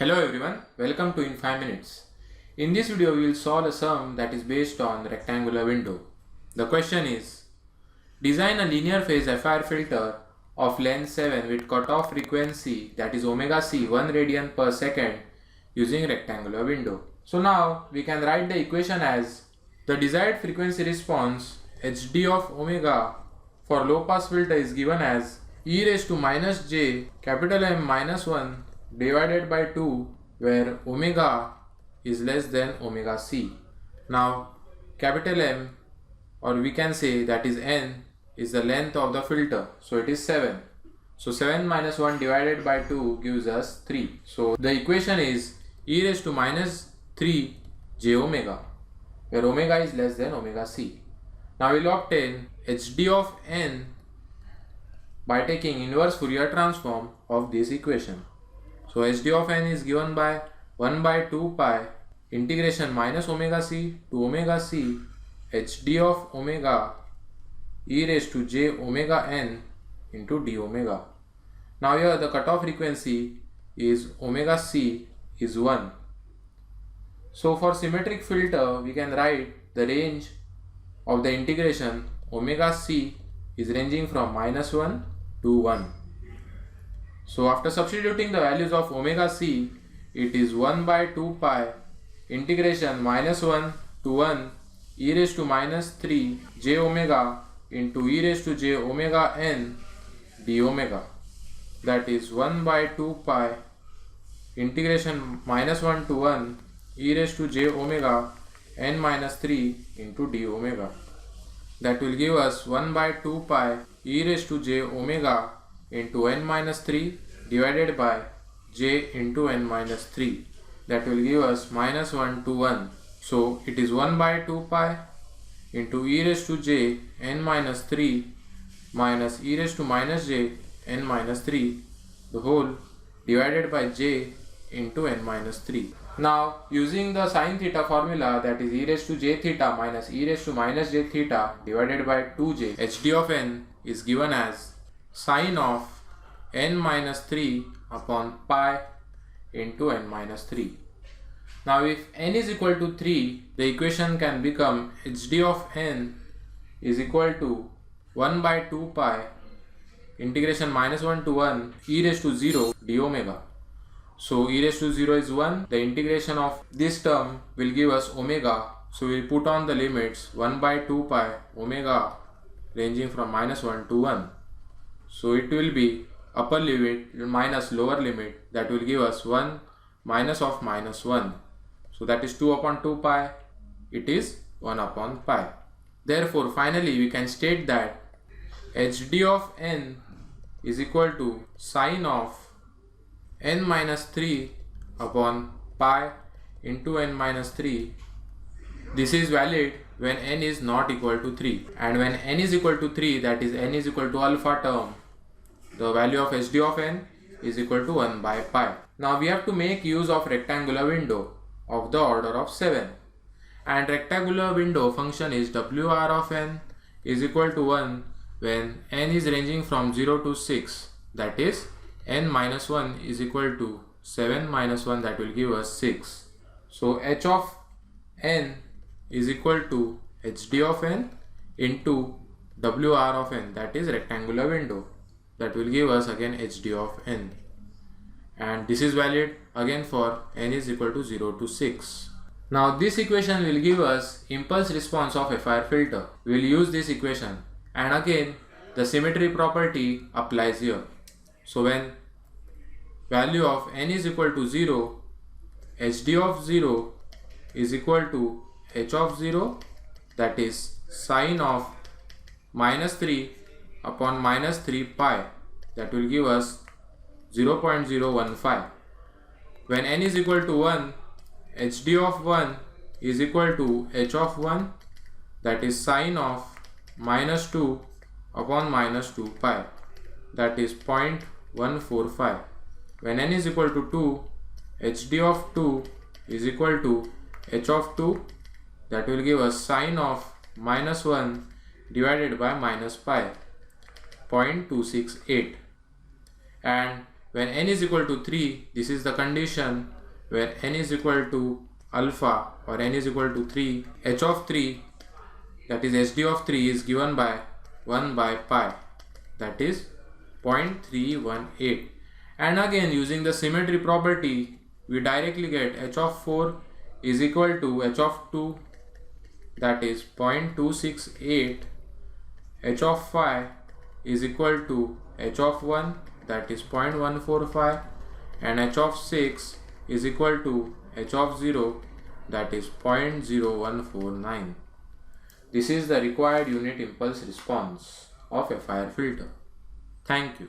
Hello everyone, welcome to In 5 Minutes. In this video we will solve a sum that is based on rectangular window. The question is, design a linear phase FIR filter of length 7 with cutoff frequency that is omega c 1 radian per second using rectangular window. So now we can write the equation as the desired frequency response hd of omega for low pass filter is given as e raised to minus j capital M minus 1 divided by 2 where omega is less than omega c. Now capital M, or we can say that is n, is the length of the filter, so it is 7. So 7 minus 1 divided by 2 gives us 3. So the equation is e raised to minus 3 j omega where omega is less than omega c. Now we will obtain hd of n by taking inverse Fourier transform of this equation. So hd of n is given by 1 by 2 pi integration minus omega c to omega c hd of omega e raised to j omega n into d omega. Now here the cutoff frequency is omega c is 1. So for symmetric filter we can write the range of the integration omega c is ranging from minus 1 to 1. So after substituting the values of omega c, it is 1 by 2 pi integration minus 1 to 1 e raised to minus 3 j omega into e raised to j omega n d omega, that is 1 by 2 pi integration minus 1 to 1 e raised to j omega n minus 3 into d omega, that will give us 1 by 2 pi e raised to j omega into n minus 3 divided by j into n minus 3, that will give us minus 1 to 1. So it is 1 by 2 pi into e raised to j n minus 3 minus e raised to minus j n minus 3 the whole divided by j into n minus 3. Now using the sin theta formula, that is e raised to j theta minus e raised to minus j theta divided by 2j, hd of n is given as sin of n minus 3 upon pi into n minus 3. Now if n is equal to 3, the equation can become hd of n is equal to 1 by 2 pi integration minus 1 to 1 e raised to 0 d omega. So e raised to 0 is 1, the integration of this term will give us omega, so we will put on the limits 1 by 2 pi omega ranging from minus 1 to 1. So it will be upper limit minus lower limit, that will give us 1 minus of minus 1. So that is 2 upon 2 pi, it is 1 upon pi. Therefore finally we can state that hd of n is equal to sin of n minus 3 upon pi into n minus 3. This is valid when n is not equal to 3, and when n is equal to 3, that is n is equal to alpha term, the value of hd of n is equal to 1 by pi. Now we have to make use of rectangular window of the order of 7, and rectangular window function is wr of n is equal to 1 when n is ranging from 0 to 6, that is n minus 1 is equal to 7 minus 1, that will give us 6. So h of n is equal to hd of n into wr of n, that is rectangular window, that will give us again hd of n, and this is valid again for n is equal to 0 to 6. Now this equation will give us impulse response of FIR filter. We will use this equation, and again the symmetry property applies here. So when value of n is equal to 0, hd of 0 is equal to h of 0, that is sin of minus 3 upon minus 3 pi, that will give us 0.015. When n is equal to 1, hd of 1 is equal to h of 1, that is sin of minus 2 upon minus 2 pi, that is 0.145. When n is equal to 2, hd of 2 is equal to h of 2, that will give us sin of minus 1 divided by minus pi, 0.268. And When n is equal to 3, this is the condition where n is equal to alpha or n is equal to 3, h of 3, that is hd of 3, is given by 1 by pi, that is 0.318. And again, using the symmetry property, we directly get h of 4 is equal to h of 2, that is 0.268. h of 5 is equal to h of 1, that is 0.145, and h of 6 is equal to h of 0, that is 0.0149. This is the required unit impulse response of FIR filter. Thank you.